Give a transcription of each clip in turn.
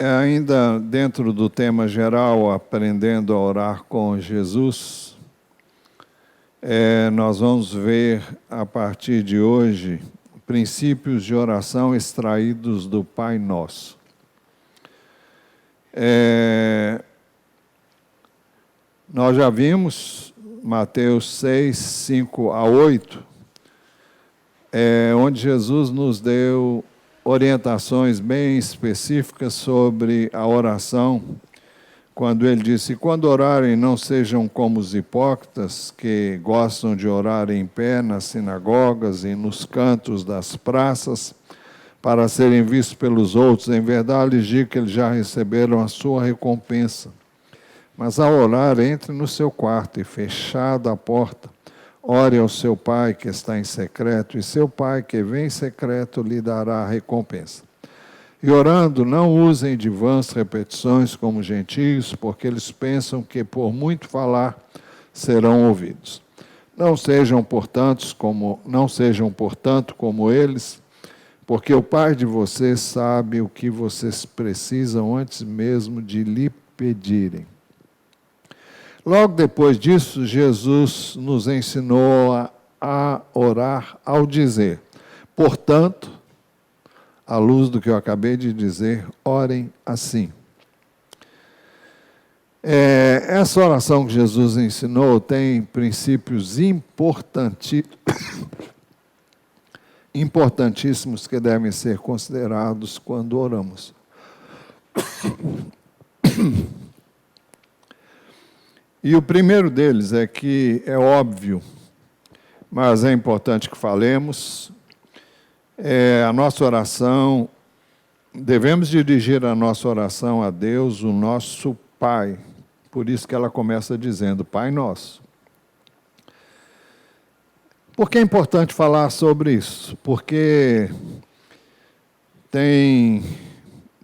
Ainda dentro do tema geral, aprendendo a orar com Jesus, nós vamos ver a partir de hoje princípios de oração extraídos do Pai Nosso. Nós já vimos Mateus 6, 5 a 8, onde Jesus nos deu orientações bem específicas sobre a oração, quando ele disse: quando orarem, não sejam como os hipócritas, que gostam de orar em pé nas sinagogas e nos cantos das praças, para serem vistos pelos outros. Em verdade, lhes digo que eles já receberam a sua recompensa. Mas ao orar, entre no seu quarto e, fechada a porta, ore ao seu Pai que está em secreto, e seu Pai que vem em secreto lhe dará a recompensa. E orando, não usem de vãs repetições como gentios, porque eles pensam que por muito falar serão ouvidos. Não sejam, portanto, como eles, porque o Pai de vocês sabe o que vocês precisam antes mesmo de lhe pedirem. Logo depois disso, Jesus nos ensinou a orar ao dizer: portanto, à luz do que eu acabei de dizer, orem assim. Essa oração que Jesus ensinou tem princípios importantíssimos que devem ser considerados quando oramos. E o primeiro deles é que é óbvio, mas é importante que falemos, a nossa oração, devemos dirigir a nossa oração a Deus, o nosso Pai. Por isso que ela começa dizendo: Pai Nosso. Por que é importante falar sobre isso? Porque tem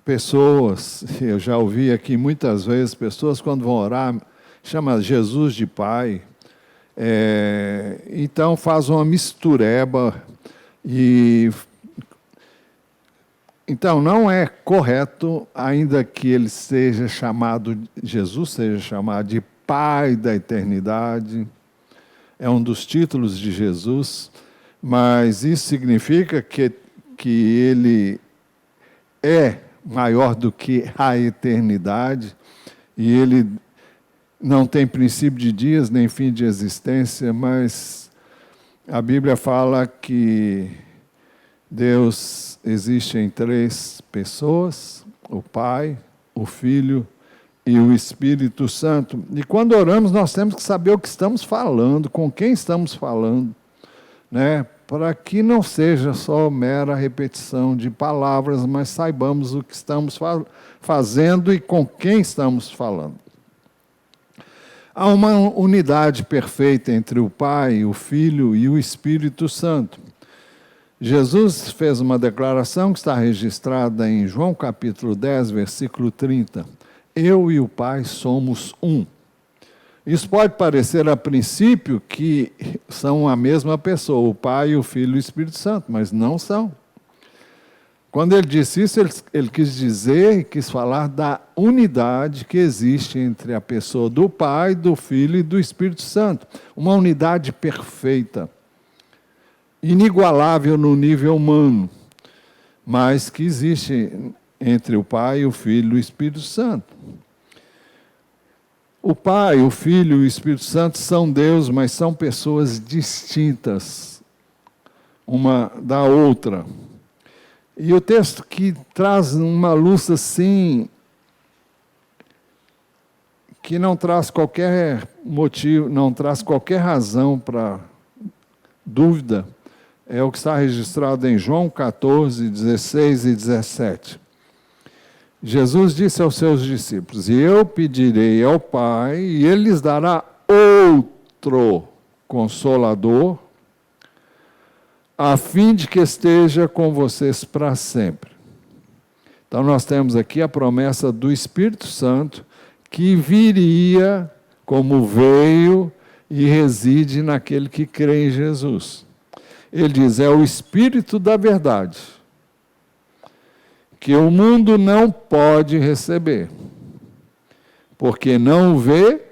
pessoas, eu já ouvi aqui muitas vezes, pessoas quando vão orar, chama Jesus de Pai, então faz uma mistureba, então não é correto, ainda que ele seja chamado, Jesus seja chamado de Pai da eternidade, é um dos títulos de Jesus, mas isso significa que ele é maior do que a eternidade, e ele não tem princípio de dias, nem fim de existência, mas a Bíblia fala que Deus existe em três pessoas: o Pai, o Filho e o Espírito Santo. E quando oramos, nós temos que saber o que estamos falando, com quem estamos falando, né? Para que não seja só mera repetição de palavras, mas saibamos o que estamos fazendo e com quem estamos falando. Há uma unidade perfeita entre o Pai, o Filho e o Espírito Santo. Jesus fez uma declaração que está registrada em João capítulo 10, versículo 30. Eu e o Pai somos um. Isso pode parecer a princípio que são a mesma pessoa, o Pai, o Filho e o Espírito Santo, mas não são. Quando ele disse isso, ele quis dizer, quis falar da unidade que existe entre a pessoa do Pai, do Filho e do Espírito Santo. Uma unidade perfeita, inigualável no nível humano, mas que existe entre o Pai, o Filho e o Espírito Santo. O Pai, o Filho e o Espírito Santo são Deus, mas são pessoas distintas uma da outra. E o texto que traz uma luz assim, que não traz qualquer motivo, não traz qualquer razão para dúvida, é o que está registrado em João 14, 16 e 17. Jesus disse aos seus discípulos: e eu pedirei ao Pai, e Ele lhes dará outro Consolador, a fim de que esteja com vocês para sempre. Então nós temos aqui a promessa do Espírito Santo, que viria como veio e reside naquele que crê em Jesus. Ele diz: é o Espírito da verdade, que o mundo não pode receber, porque não o vê,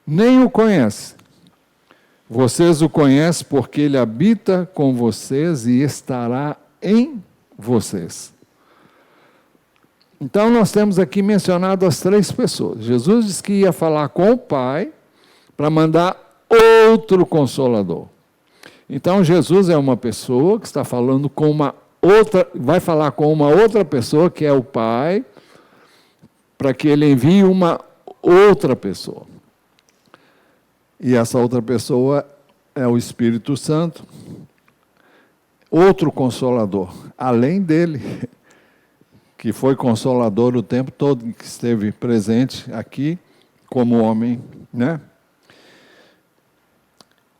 nem o conhece. Vocês o conhecem porque ele habita com vocês e estará em vocês. Então, nós temos aqui mencionado as três pessoas. Jesus disse que ia falar com o Pai para mandar outro Consolador. Então, Jesus é uma pessoa que está falando com uma outra, vai falar com uma outra pessoa, que é o Pai, para que ele envie uma outra pessoa. E essa outra pessoa é o Espírito Santo, outro Consolador, além dele, que foi Consolador o tempo todo, que esteve presente aqui como homem, né?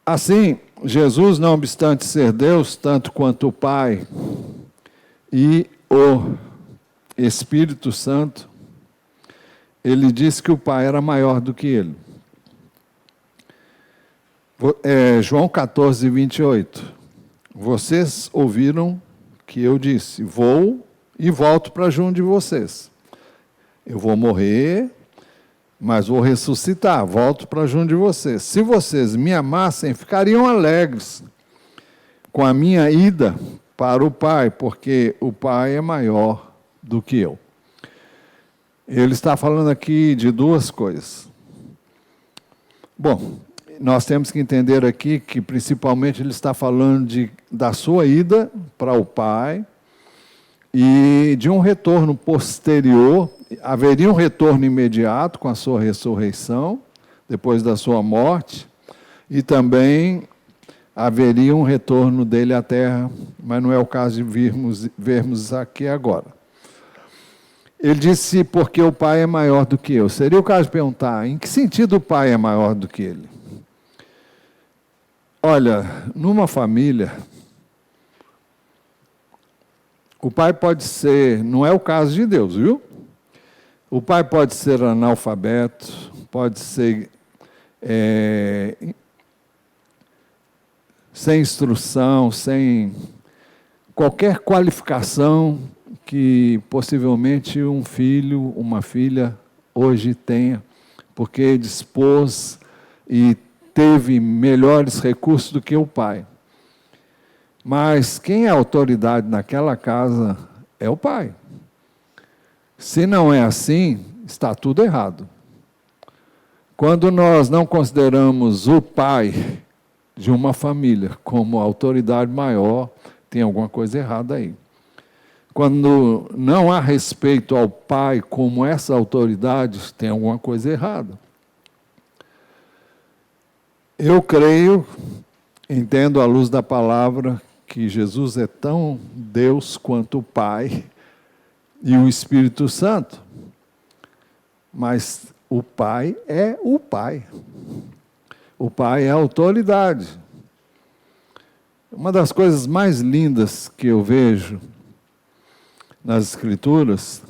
Assim, Jesus, não obstante ser Deus, tanto quanto o Pai e o Espírito Santo, ele disse que o Pai era maior do que ele. João 14, 28. Vocês ouviram que eu disse, vou e volto para junto de vocês. Eu vou morrer, mas vou ressuscitar, volto para junto de vocês. Se vocês me amassem, ficariam alegres com a minha ida para o Pai, porque o Pai é maior do que eu. Ele está falando aqui de duas coisas. Bom, nós temos que entender aqui que, principalmente, ele está falando da sua ida para o Pai e de um retorno posterior. Haveria um retorno imediato com a sua ressurreição, depois da sua morte, e também haveria um retorno dele à terra, mas não é o caso de vermos aqui agora. Ele disse, porque o Pai é maior do que eu. Seria o caso de perguntar, em que sentido o Pai é maior do que ele? Olha, numa família, o pai pode ser, não é o caso de Deus, viu? O pai pode ser analfabeto, pode ser sem instrução, sem qualquer qualificação que possivelmente um filho, uma filha hoje tenha, porque dispôs e teve melhores recursos do que o pai. Mas quem é autoridade naquela casa é o pai. Se não é assim, está tudo errado. Quando nós não consideramos o pai de uma família como autoridade maior, tem alguma coisa errada aí. Quando não há respeito ao pai como essa autoridade, tem alguma coisa errada. Eu creio, entendo à luz da palavra, que Jesus é tão Deus quanto o Pai e o Espírito Santo. Mas o Pai é o Pai. O Pai é a autoridade. Uma das coisas mais lindas que eu vejo nas Escrituras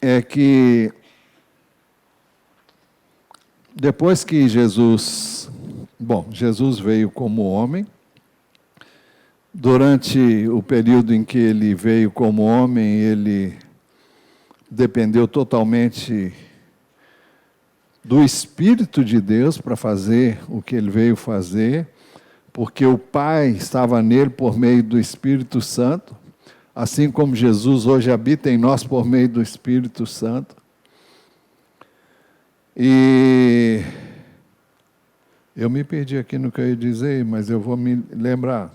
é que depois que Jesus veio como homem, durante o período em que ele veio como homem, ele dependeu totalmente do Espírito de Deus para fazer o que ele veio fazer, porque o Pai estava nele por meio do Espírito Santo, assim como Jesus hoje habita em nós por meio do Espírito Santo. E eu me perdi aqui no que eu ia dizer, mas eu vou me lembrar.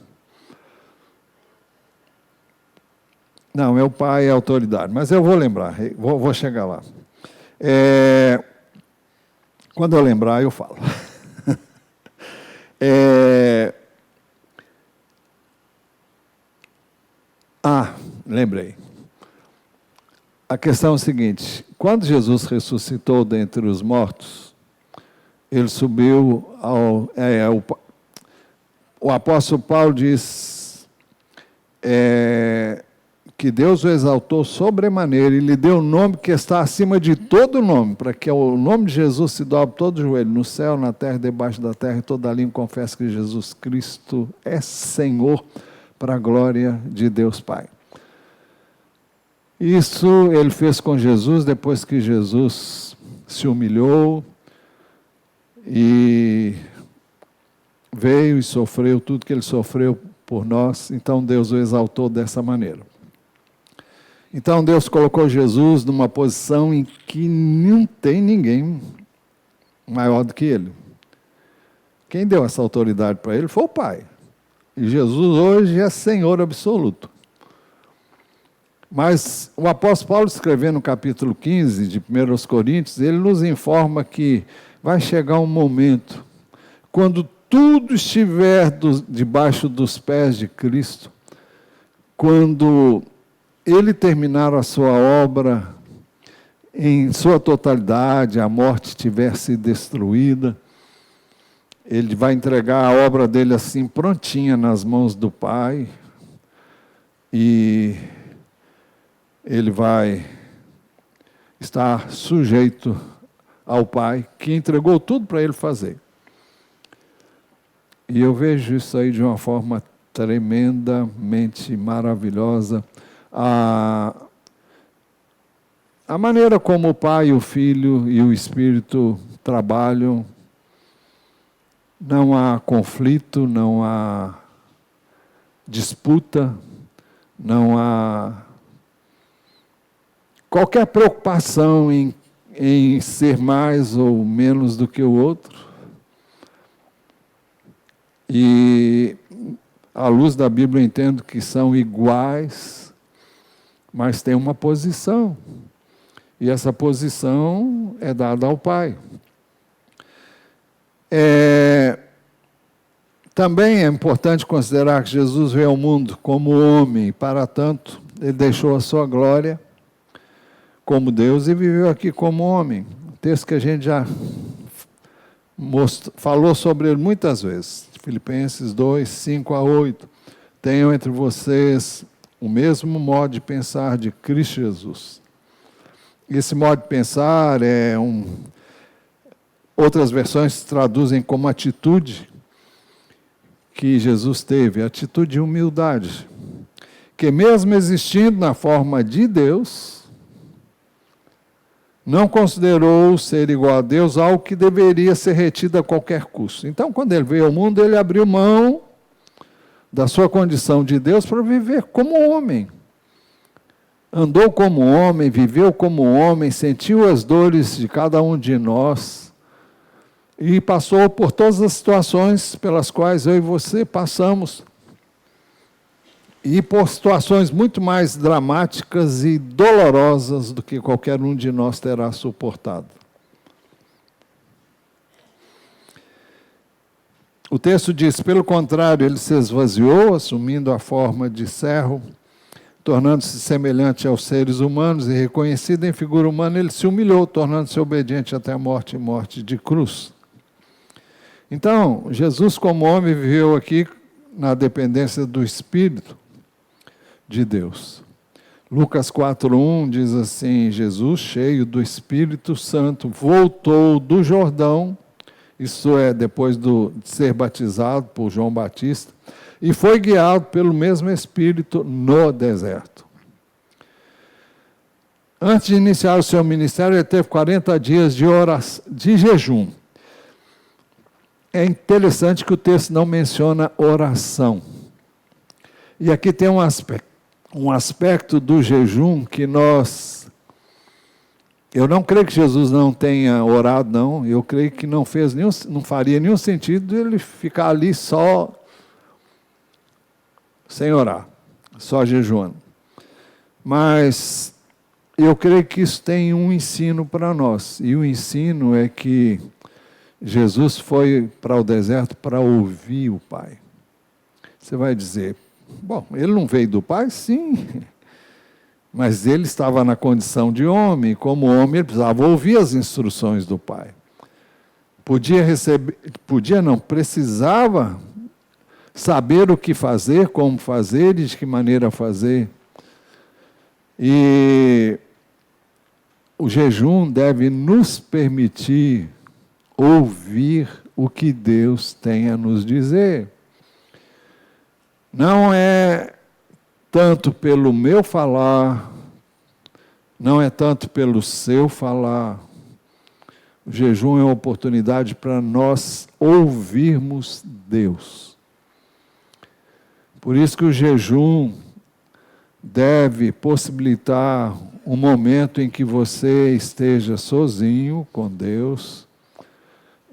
Não, é o Pai e a autoridade, mas eu vou lembrar, vou chegar lá. Quando eu lembrar, eu falo. Lembrei. A questão é a seguinte, quando Jesus ressuscitou dentre os mortos, ele subiu o apóstolo Paulo diz que Deus o exaltou sobremaneira e lhe deu um nome que está acima de todo nome, para que o nome de Jesus se dobre todo o joelho, no céu, na terra, debaixo da terra, e toda língua confessa que Jesus Cristo é Senhor, para a glória de Deus Pai. Isso ele fez com Jesus depois que Jesus se humilhou e veio e sofreu tudo que ele sofreu por nós. Então Deus o exaltou dessa maneira. Então Deus colocou Jesus numa posição em que não tem ninguém maior do que ele. Quem deu essa autoridade para ele foi o Pai. E Jesus hoje é Senhor absoluto. Mas o apóstolo Paulo, escrevendo no capítulo 15 de 1 Coríntios, ele nos informa que vai chegar um momento, quando tudo estiver debaixo dos pés de Cristo, quando ele terminar a sua obra em sua totalidade, a morte tiver sido destruída, ele vai entregar a obra dele assim prontinha nas mãos do Pai, e ele vai estar sujeito ao Pai, que entregou tudo para ele fazer. E eu vejo isso aí de uma forma tremendamente maravilhosa. A maneira como o Pai, o Filho e o Espírito trabalham, não há conflito, não há disputa, não há qualquer preocupação em ser mais ou menos do que o outro. E, à luz da Bíblia, eu entendo que são iguais, mas tem uma posição. E essa posição é dada ao Pai. Também é importante considerar que Jesus veio ao mundo como homem, e para tanto, ele deixou a sua glória como Deus e viveu aqui como homem. Um texto que a gente já falou sobre ele muitas vezes. Filipenses 2, 5 a 8. Tenham entre vocês o mesmo modo de pensar de Cristo Jesus. Esse modo de pensar outras versões traduzem como atitude que Jesus teve, atitude de humildade, que mesmo existindo na forma de Deus, não considerou ser igual a Deus algo que deveria ser retido a qualquer custo. Então, quando ele veio ao mundo, ele abriu mão da sua condição de Deus para viver como homem. Andou como homem, viveu como homem, sentiu as dores de cada um de nós e passou por todas as situações pelas quais eu e você passamos. E por situações muito mais dramáticas e dolorosas do que qualquer um de nós terá suportado. O texto diz, pelo contrário, ele se esvaziou, assumindo a forma de servo, tornando-se semelhante aos seres humanos e reconhecido em figura humana, ele se humilhou, tornando-se obediente até a morte e morte de cruz. Então, Jesus como homem viveu aqui na dependência do Espírito de Deus. Lucas 4:1 diz assim, Jesus, cheio do Espírito Santo, voltou do Jordão, isso é, depois de ser batizado por João Batista, e foi guiado pelo mesmo Espírito no deserto. Antes de iniciar o seu ministério, ele teve 40 dias de jejum. É interessante que o texto não menciona oração. E aqui tem um aspecto do jejum que eu não creio que Jesus não tenha orado, não. Eu creio que não faria nenhum sentido ele ficar ali só sem orar, só jejuando. Mas eu creio que isso tem um ensino para nós. E o ensino é que Jesus foi para o deserto para ouvir o Pai. Você vai dizer, bom, ele não veio do Pai? Sim. Mas ele estava na condição de homem, e como homem ele precisava ouvir as instruções do Pai. Precisava saber o que fazer, como fazer e de que maneira fazer. E o jejum deve nos permitir ouvir o que Deus tem a nos dizer. Não é tanto pelo meu falar, não é tanto pelo seu falar. O jejum é uma oportunidade para nós ouvirmos Deus. Por isso que o jejum deve possibilitar um momento em que você esteja sozinho com Deus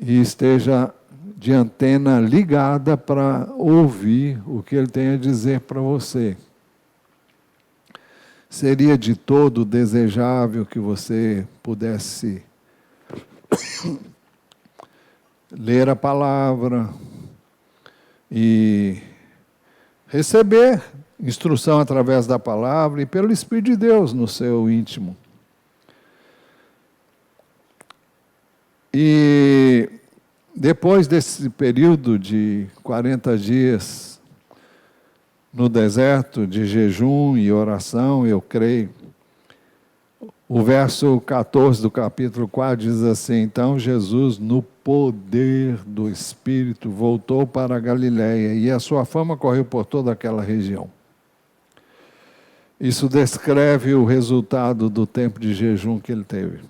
e esteja de antena ligada para ouvir o que Ele tem a dizer para você. Seria de todo desejável que você pudesse ler a palavra e receber instrução através da palavra e pelo Espírito de Deus no seu íntimo. E depois desse período de 40 dias no deserto de jejum e oração, eu creio, o verso 14 do capítulo 4 diz assim: então Jesus, no poder do Espírito, voltou para a Galiléia e a sua fama correu por toda aquela região. Isso descreve o resultado do tempo de jejum que ele teve.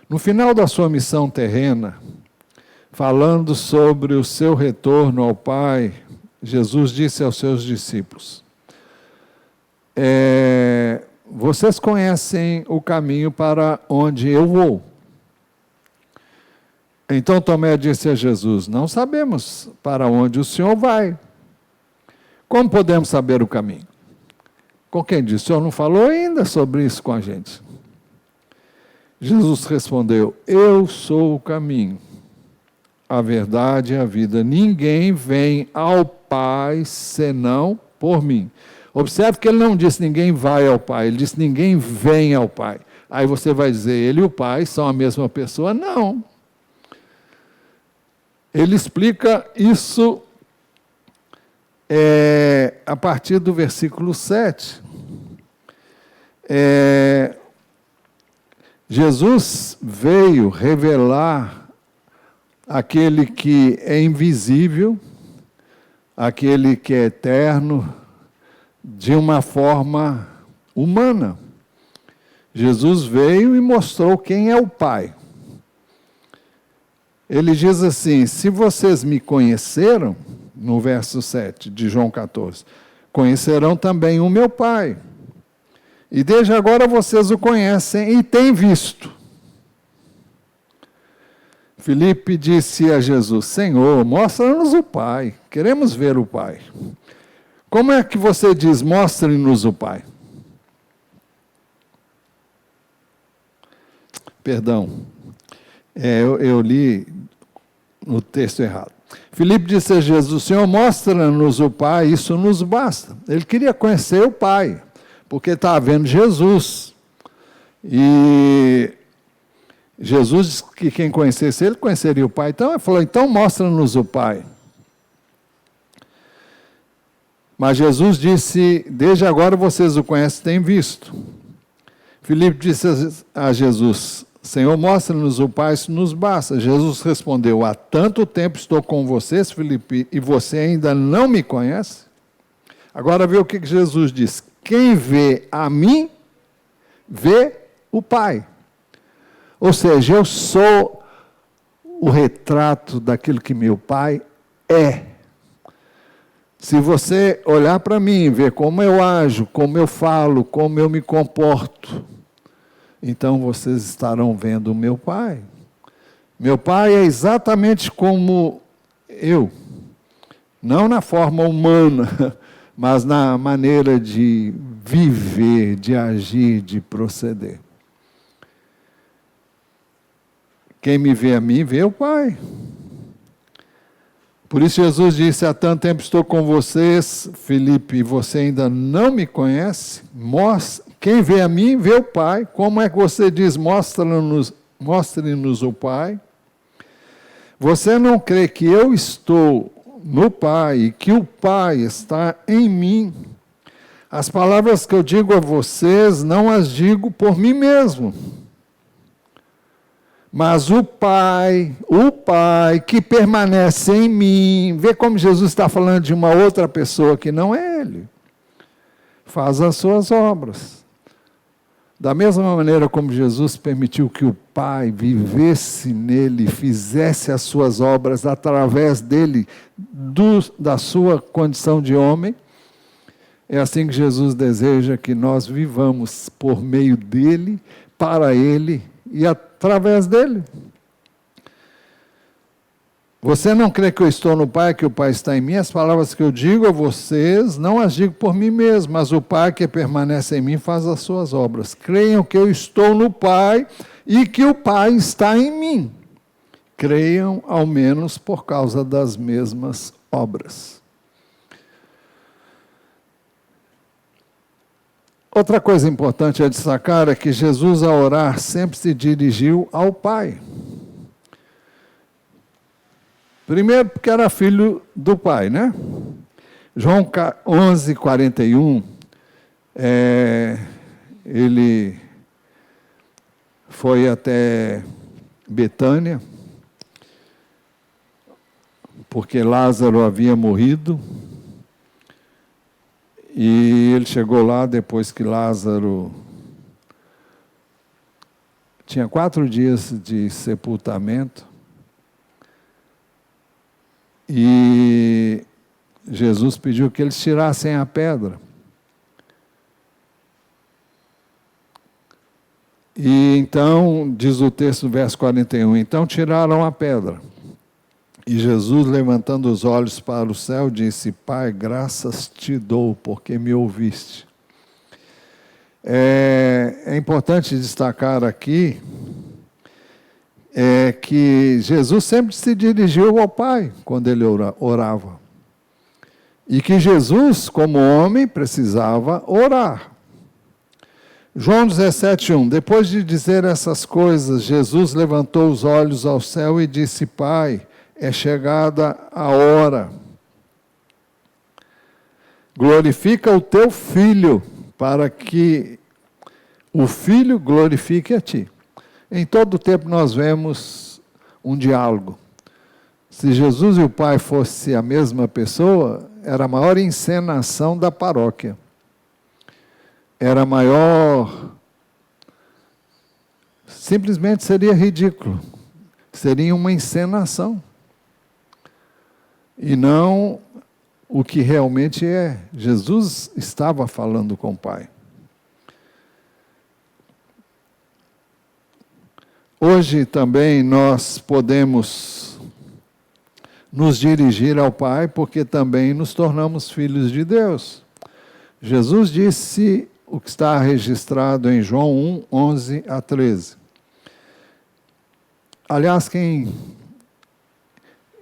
No final da sua missão terrena, falando sobre o seu retorno ao Pai, Jesus disse aos seus discípulos: vocês conhecem o caminho para onde eu vou. Então Tomé disse a Jesus: não sabemos para onde o Senhor vai. Como podemos saber o caminho? Com quem disse? O Senhor não falou ainda sobre isso com a gente. Jesus respondeu: eu sou o caminho, a verdade e a vida. Ninguém vem ao Pai senão por mim. Observe que ele não disse ninguém vai ao Pai, ele disse ninguém vem ao Pai. Aí você vai dizer, ele e o Pai são a mesma pessoa? Não. Ele explica isso a partir do versículo 7. Jesus veio revelar aquele que é invisível, aquele que é eterno, de uma forma humana. Jesus veio e mostrou quem é o Pai. Ele diz assim: se vocês me conheceram, no verso 7 de João 14, conhecerão também o meu Pai. E desde agora vocês o conhecem e têm visto. Filipe disse a Jesus: Senhor, mostra-nos o Pai, queremos ver o Pai. Como é que você diz, mostre-nos o Pai? Perdão, eu li no texto errado. Filipe disse a Jesus: Senhor, mostra-nos o Pai, isso nos basta. Ele queria conhecer o Pai, porque estava vendo Jesus. E Jesus disse que quem conhecesse ele, conheceria o Pai. Então ele falou: então mostra-nos o Pai. Mas Jesus disse: desde agora vocês o conhecem e têm visto. Filipe disse a Jesus: Senhor, mostra-nos o Pai, isso nos basta. Jesus respondeu: há tanto tempo estou com vocês, Filipe, e você ainda não me conhece? Agora vê o que Jesus diz: quem vê a mim, vê o Pai. Ou seja, eu sou o retrato daquilo que meu Pai é. Se você olhar para mim, ver como eu ajo, como eu falo, como eu me comporto, então vocês estarão vendo o meu Pai. Meu Pai é exatamente como eu. Não na forma humana, mas na maneira de viver, de agir, de proceder. Quem me vê a mim, vê o Pai. Por isso Jesus disse: há tanto tempo estou com vocês, Filipe, e você ainda não me conhece? Quem vê a mim, vê o Pai. Como é que você diz, mostre-nos o Pai? Você não crê que eu estou no Pai e que o Pai está em mim? As palavras que eu digo a vocês, não as digo por mim mesmo. Mas o Pai que permanece em mim, vê como Jesus está falando de uma outra pessoa que não é Ele, faz as suas obras. Da mesma maneira como Jesus permitiu que o Pai vivesse nele, fizesse as suas obras através dele, da sua condição de homem, é assim que Jesus deseja que nós vivamos por meio dele, para ele e através dele. Você não crê que eu estou no Pai, que o Pai está em mim? As palavras que eu digo a vocês, não as digo por mim mesmo, mas o Pai que permanece em mim faz as suas obras. Creiam que eu estou no Pai e que o Pai está em mim. Creiam, ao menos, por causa das mesmas obras. Outra coisa importante a destacar é que Jesus, ao orar, sempre se dirigiu ao Pai. Primeiro, porque era filho do Pai, né? João 11:41, ele foi até Betânia, porque Lázaro havia morrido, e ele chegou lá depois que Lázaro tinha 4 dias de sepultamento, e Jesus pediu que eles tirassem a pedra. E então, diz o texto, verso 41, então tiraram a pedra. E Jesus, levantando os olhos para o céu, disse: Pai, graças te dou, porque me ouviste. É importante destacar aqui que Jesus sempre se dirigiu ao Pai quando ele orava. E que Jesus, como homem, precisava orar. João 17:1, depois de dizer essas coisas, Jesus levantou os olhos ao céu e disse: Pai, é chegada a hora. Glorifica o teu Filho, para que o Filho glorifique a ti. Em todo o tempo nós vemos um diálogo. Se Jesus e o Pai fossem a mesma pessoa, era a maior encenação da paróquia. Era a maior... Simplesmente seria ridículo. Seria uma encenação. E não o que realmente é. Jesus estava falando com o Pai. Hoje também nós podemos nos dirigir ao Pai, porque também nos tornamos filhos de Deus. Jesus disse o que está registrado em João 1:11-13. Aliás,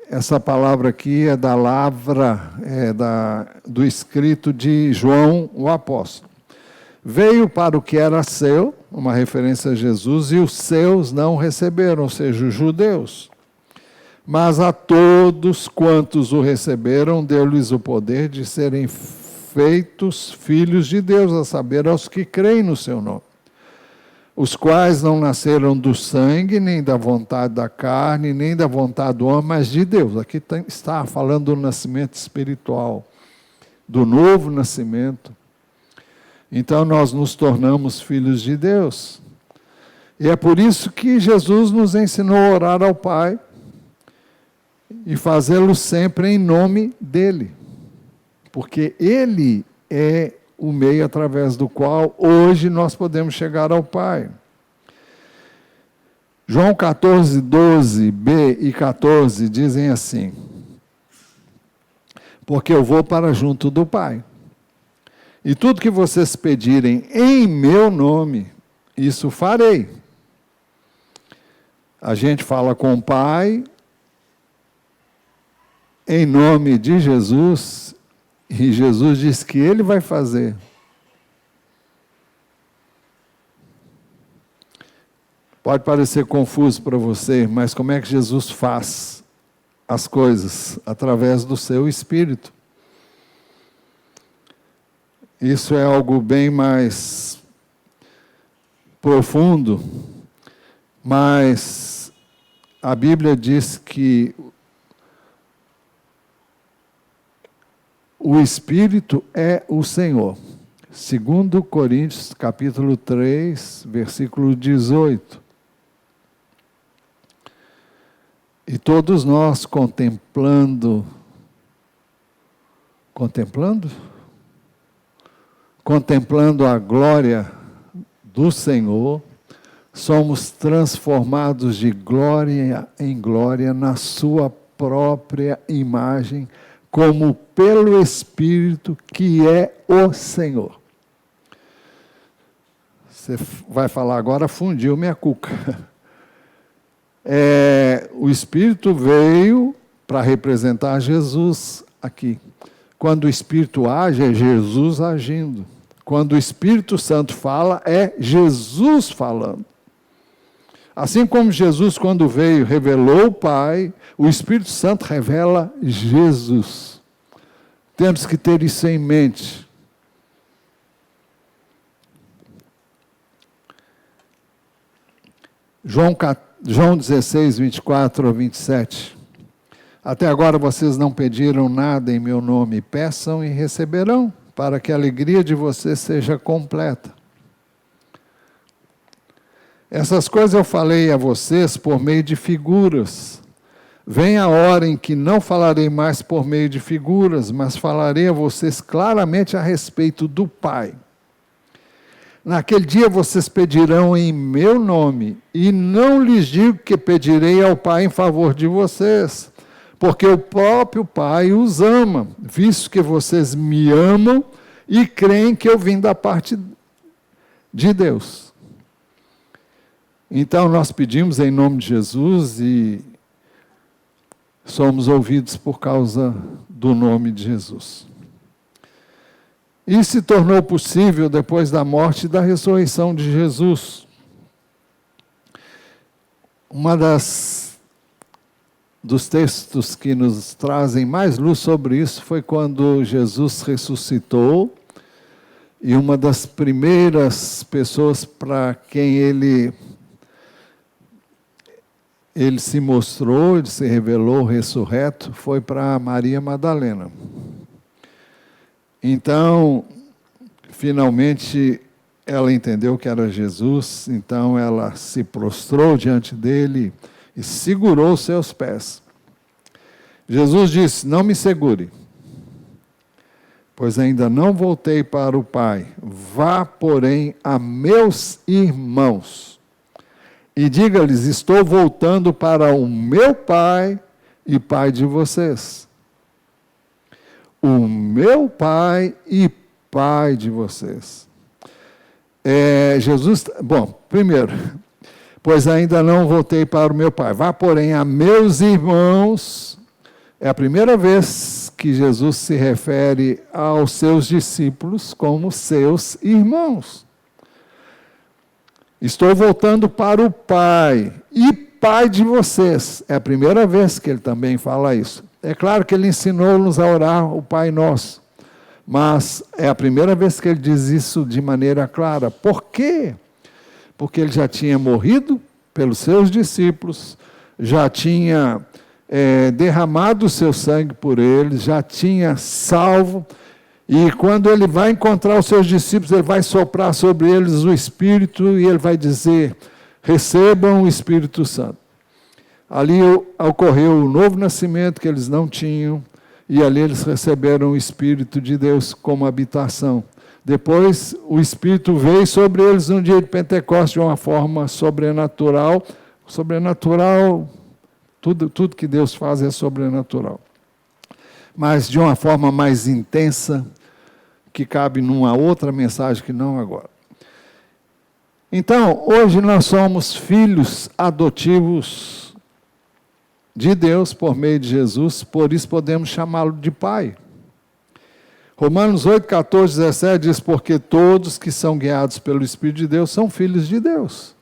essa palavra aqui é da lavra, do escrito de João, o apóstolo. Veio para o que era seu, uma referência a Jesus, e os seus não receberam, ou seja, os judeus. Mas a todos quantos o receberam, deu-lhes o poder de serem feitos filhos de Deus, a saber, aos que creem no seu nome. Os quais não nasceram do sangue, nem da vontade da carne, nem da vontade do homem, mas de Deus. Aqui está falando do nascimento espiritual, do novo nascimento. Então nós nos tornamos filhos de Deus. E é por isso que Jesus nos ensinou a orar ao Pai e fazê-lo sempre em nome dEle. Porque Ele é o meio através do qual hoje nós podemos chegar ao Pai. João 14:12b e 14 dizem assim: porque eu vou para junto do Pai. E tudo que vocês pedirem em meu nome, isso farei. A gente fala com o Pai, em nome de Jesus, e Jesus diz que Ele vai fazer. Pode parecer confuso para você, mas como é que Jesus faz as coisas? Através do seu Espírito. Isso é algo bem mais profundo, mas a Bíblia diz que o Espírito é o Senhor. 2 Coríntios, capítulo 3, versículo 18. E todos nós contemplando a glória do Senhor, somos transformados de glória em glória na sua própria imagem, como pelo Espírito que é o Senhor. Você vai falar agora, fundiu minha cuca. O Espírito veio para representar Jesus aqui. Quando o Espírito age, é Jesus agindo. Quando o Espírito Santo fala, é Jesus falando. Assim como Jesus, quando veio, revelou o Pai, o Espírito Santo revela Jesus. Temos que ter isso em mente. João 16, 24 a 27. Até agora vocês não pediram nada em meu nome. Peçam e receberão, para que a alegria de vocês seja completa. Essas coisas eu falei a vocês por meio de figuras. Vem a hora em que não falarei mais por meio de figuras, mas falarei a vocês claramente a respeito do Pai. Naquele dia vocês pedirão em meu nome, e não lhes digo que pedirei ao Pai em favor de vocês, porque o próprio Pai os ama, visto que vocês me amam e creem que eu vim da parte de Deus. Então nós pedimos em nome de Jesus e somos ouvidos por causa do nome de Jesus. Isso se tornou possível depois da morte e da ressurreição de Jesus. Dos textos que nos trazem mais luz sobre isso foi quando Jesus ressuscitou, e uma das primeiras pessoas para quem ele se mostrou, ele se revelou ressurreto, foi para Maria Madalena. Então, finalmente, ela entendeu que era Jesus, então ela se prostrou diante dele e segurou seus pés. Jesus disse: não me segure, pois ainda não voltei para o Pai. Vá, porém, a meus irmãos e diga-lhes: estou voltando para o meu Pai e Pai de vocês. O meu Pai e Pai de vocês. Primeiro, pois ainda não voltei para o meu Pai. Vá, porém, a meus irmãos. É a primeira vez que Jesus se refere aos seus discípulos como seus irmãos. Estou voltando para o Pai e Pai de vocês. É a primeira vez que ele também fala isso. É claro que ele ensinou-nos a orar o Pai Nosso, mas é a primeira vez que ele diz isso de maneira clara. Por quê? Porque ele já tinha morrido pelos seus discípulos, já tinha derramado o seu sangue por eles, já tinha salvo, e quando ele vai encontrar os seus discípulos, ele vai soprar sobre eles o Espírito, e ele vai dizer: recebam o Espírito Santo. Ali ocorreu o novo nascimento que eles não tinham, e ali eles receberam o Espírito de Deus como habitação. Depois o Espírito veio sobre eles no dia de Pentecostes de uma forma sobrenatural. Sobrenatural, tudo que Deus faz é sobrenatural. Mas de uma forma mais intensa, que cabe numa outra mensagem que não agora. Então, hoje nós somos filhos adotivos de Deus por meio de Jesus, por isso podemos chamá-lo de Pai. Romanos 8, 14, 17 diz: porque todos que são guiados pelo Espírito de Deus são filhos de Deus.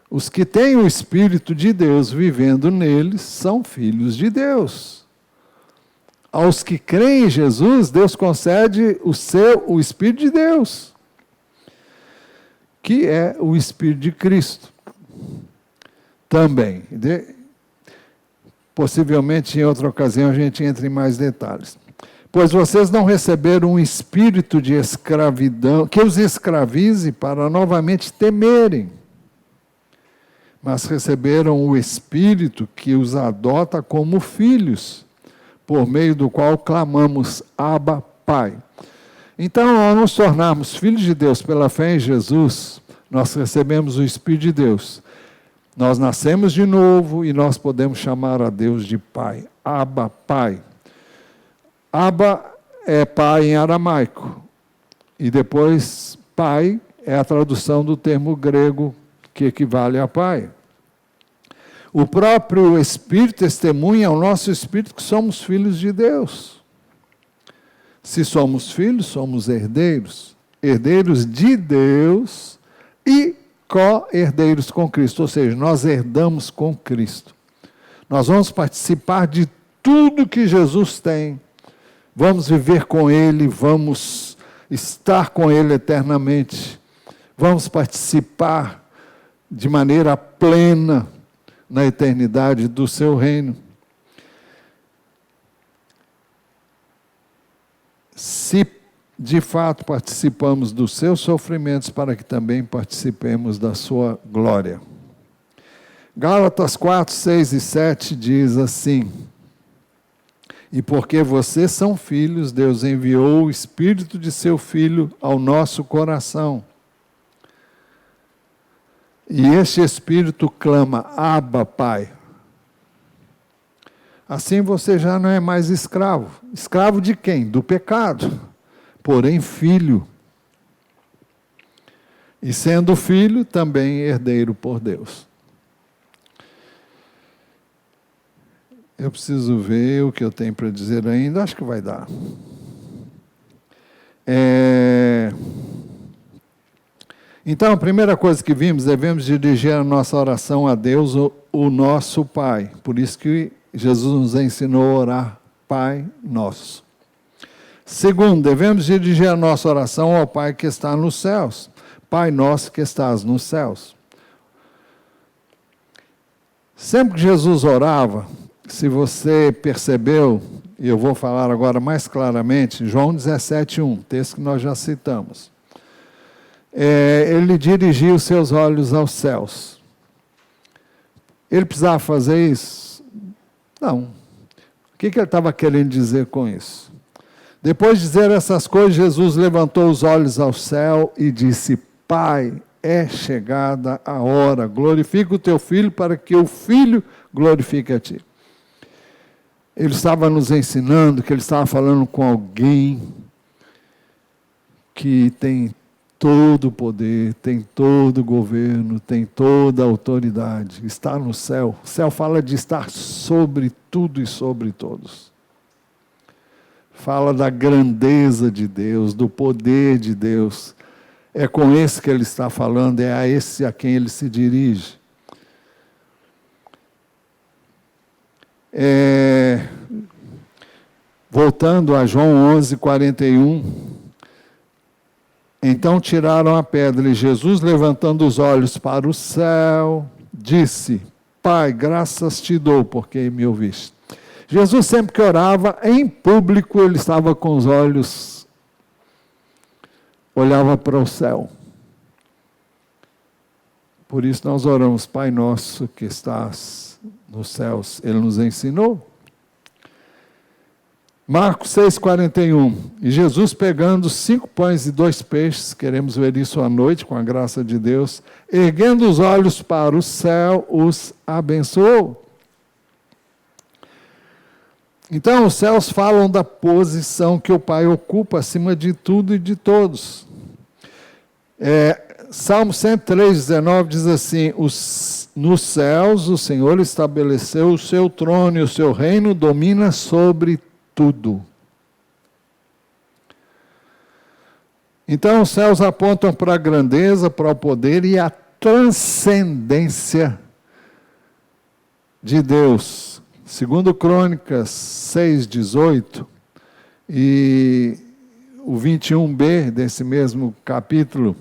Os que têm o Espírito de Deus vivendo neles são filhos de Deus. Aos que creem em Jesus, Deus concede o Espírito de Deus, que é o Espírito de Cristo. Também. Possivelmente, em outra ocasião, a gente entra em mais detalhes. Pois vocês não receberam um espírito de escravidão, que os escravize para novamente temerem, mas receberam o Espírito que os adota como filhos, por meio do qual clamamos, Abba, Pai. Então, ao nos tornarmos filhos de Deus pela fé em Jesus, nós recebemos o Espírito de Deus. Nós nascemos de novo e nós podemos chamar a Deus de Pai. Abba, Pai. Abba é pai em aramaico. E depois, pai é a tradução do termo grego que equivale a pai. O próprio Espírito testemunha ao nosso Espírito que somos filhos de Deus. Se somos filhos, somos herdeiros. Herdeiros de Deus e co-herdeiros com Cristo. Ou seja, nós herdamos com Cristo. Nós vamos participar de tudo que Jesus tem. Vamos viver com Ele, vamos estar com Ele eternamente. Vamos participar de maneira plena na eternidade do seu reino. Se de fato participamos dos seus sofrimentos, para que também participemos da sua glória. Gálatas 4, 6 e 7 diz assim: e porque vocês são filhos, Deus enviou o Espírito de seu Filho ao nosso coração. E este Espírito clama, Abba, Pai. Assim você já não é mais escravo. Escravo de quem? Do pecado. Porém, filho. E sendo filho, também herdeiro por Deus. Eu preciso ver o que eu tenho para dizer ainda, acho que vai dar. Então, a primeira coisa que vimos, devemos dirigir a nossa oração a Deus, o nosso Pai. Por isso que Jesus nos ensinou a orar, Pai Nosso. Segundo, devemos dirigir a nossa oração ao Pai que está nos céus. Pai Nosso que estás nos céus. Sempre que Jesus orava, se você percebeu, e eu vou falar agora mais claramente, João 17:1, texto que nós já citamos. Ele dirigia os seus olhos aos céus. Ele precisava fazer isso? Não. O que ele estava querendo dizer com isso? Depois de dizer essas coisas, Jesus levantou os olhos ao céu e disse, Pai, é chegada a hora, glorifica o teu Filho para que o Filho glorifique a ti. Ele estava nos ensinando que ele estava falando com alguém que tem todo o poder, tem todo o governo, tem toda a autoridade, está no céu. O céu fala de estar sobre tudo e sobre todos. Fala da grandeza de Deus, do poder de Deus. É com esse que ele está falando, é a esse a quem ele se dirige. Voltando a João 11:41, então tiraram a pedra e Jesus, levantando os olhos para o céu, disse, Pai, graças te dou, porque me ouviste. Jesus sempre que orava, em público, ele estava com os olhos, olhava para o céu. Por isso nós oramos, Pai nosso que estás nos céus, ele nos ensinou. Marcos 6:41, e Jesus pegando 5 pães e 2 peixes, queremos ver isso à noite, com a graça de Deus, erguendo os olhos para o céu, os abençoou. Então, os céus falam da posição que o Pai ocupa acima de tudo e de todos. Salmo 103:19 diz assim, nos céus o Senhor estabeleceu o seu trono e o seu reino domina sobre tudo. Então os céus apontam para a grandeza, para o poder e a transcendência de Deus. Segundo Crônicas 6:18 e o 21b desse mesmo capítulo,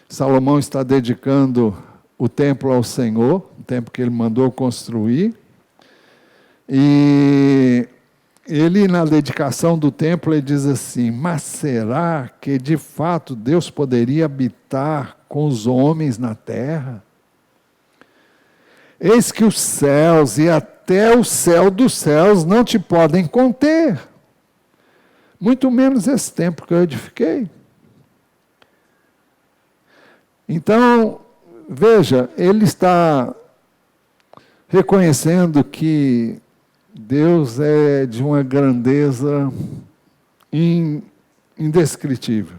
Salomão está dedicando o templo ao Senhor, o templo que ele mandou construir, e ele, na dedicação do templo, ele diz assim: mas será que de fato Deus poderia habitar com os homens na terra? Eis que os céus e até o céu dos céus não te podem conter, muito menos esse templo que eu edifiquei. Então, veja, ele está reconhecendo que Deus é de uma grandeza indescritível.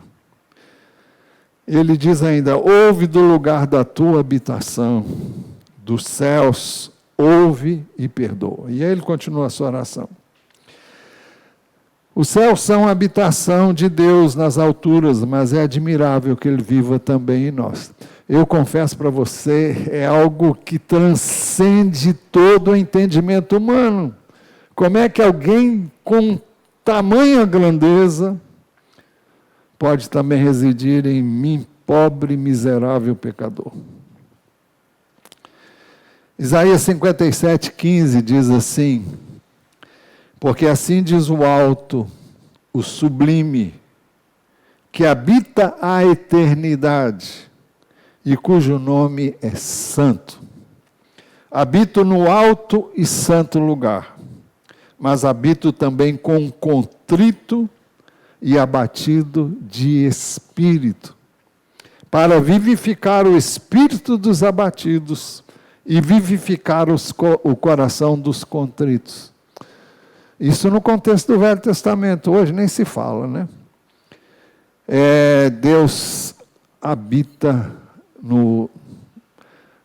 Ele diz ainda: ouve do lugar da tua habitação, dos céus, ouve e perdoa. E aí ele continua a sua oração. Os céus são a habitação de Deus nas alturas, mas é admirável que Ele viva também em nós. Eu confesso para você, é algo que transcende todo o entendimento humano. Como é que alguém com tamanha grandeza pode também residir em mim, pobre, miserável pecador? Isaías 57:15 diz assim: porque assim diz o alto, o sublime, que habita a eternidade e cujo nome é santo. Habito no alto e santo lugar, mas habito também com contrito e abatido de espírito, para vivificar o espírito dos abatidos e vivificar o coração dos contritos. Isso no contexto do Velho Testamento, hoje nem se fala, né? Deus habita no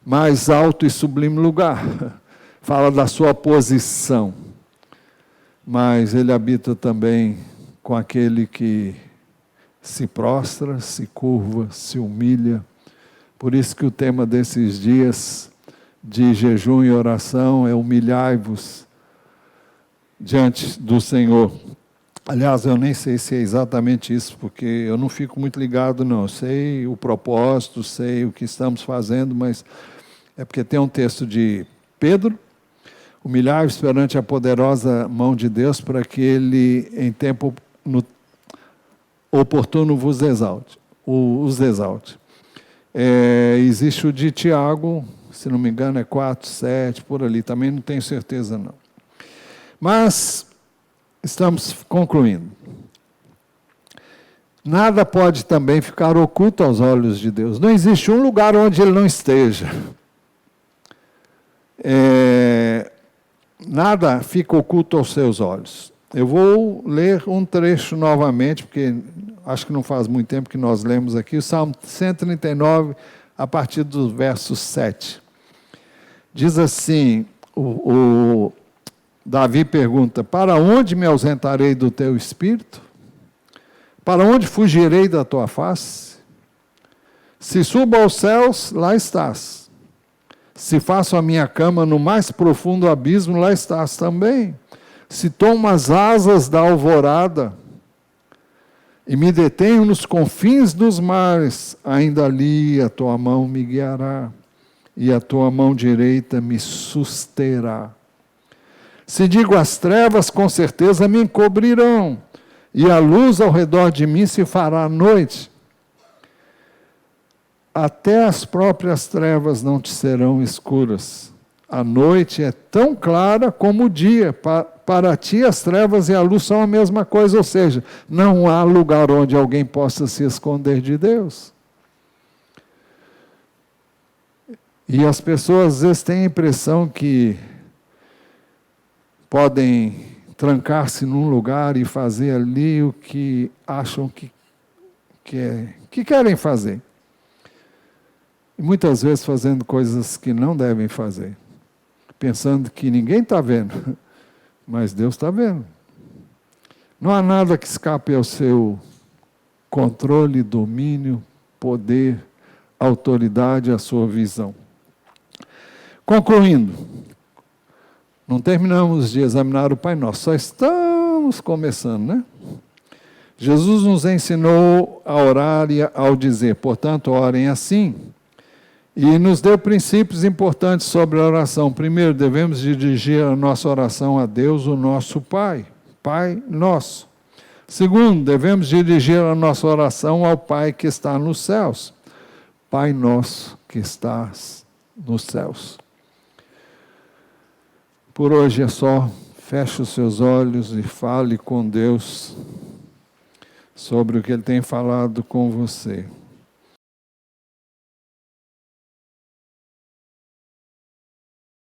mais alto e sublime lugar. Fala da sua posição. Mas Ele habita também com aquele que se prostra, se curva, se humilha. Por isso que o tema desses dias de jejum e oração é: humilhai-vos diante do Senhor. Aliás, eu nem sei se é exatamente isso, porque eu não fico muito ligado, não. Eu sei o propósito, sei o que estamos fazendo, mas é porque tem um texto de Pedro: humilhai-vos perante a poderosa mão de Deus, para que Ele, em tempo oportuno, vos exalte. Os exalte. Existe o de Tiago, se não me engano, é 4:7, por ali. Também não tenho certeza, não. Mas estamos concluindo. Nada pode também ficar oculto aos olhos de Deus. Não existe um lugar onde Ele não esteja. Nada fica oculto aos seus olhos. Eu vou ler um trecho novamente, porque acho que não faz muito tempo que nós lemos aqui, o Salmo 139, a partir do verso 7. Diz assim, Davi pergunta: para onde me ausentarei do teu espírito? Para onde fugirei da tua face? Se subo aos céus, lá estás. Se faço a minha cama no mais profundo abismo, lá estás também. Se tomo as asas da alvorada e me detenho nos confins dos mares, ainda ali a tua mão me guiará e a tua mão direita me susterá. Se digo as trevas, com certeza me encobrirão, e a luz ao redor de mim se fará noite. Até as próprias trevas não te serão escuras. A noite é tão clara como o dia. Para ti as trevas e a luz são a mesma coisa, ou seja, não há lugar onde alguém possa se esconder de Deus. E as pessoas às vezes têm a impressão que podem trancar-se num lugar e fazer ali o que acham que querem fazer. E muitas vezes fazendo coisas que não devem fazer. Pensando que ninguém está vendo, mas Deus está vendo. Não há nada que escape ao seu controle, domínio, poder, autoridade, à sua visão. Concluindo, não terminamos de examinar o Pai Nosso, só estamos começando, né? Jesus nos ensinou a orar ao dizer, portanto, orem assim, e nos deu princípios importantes sobre a oração. Primeiro, devemos dirigir a nossa oração a Deus, o nosso Pai, Pai Nosso. Segundo, devemos dirigir a nossa oração ao Pai que está nos céus. Pai Nosso que estás nos céus. Por hoje é só. Feche os seus olhos e fale com Deus sobre o que Ele tem falado com você.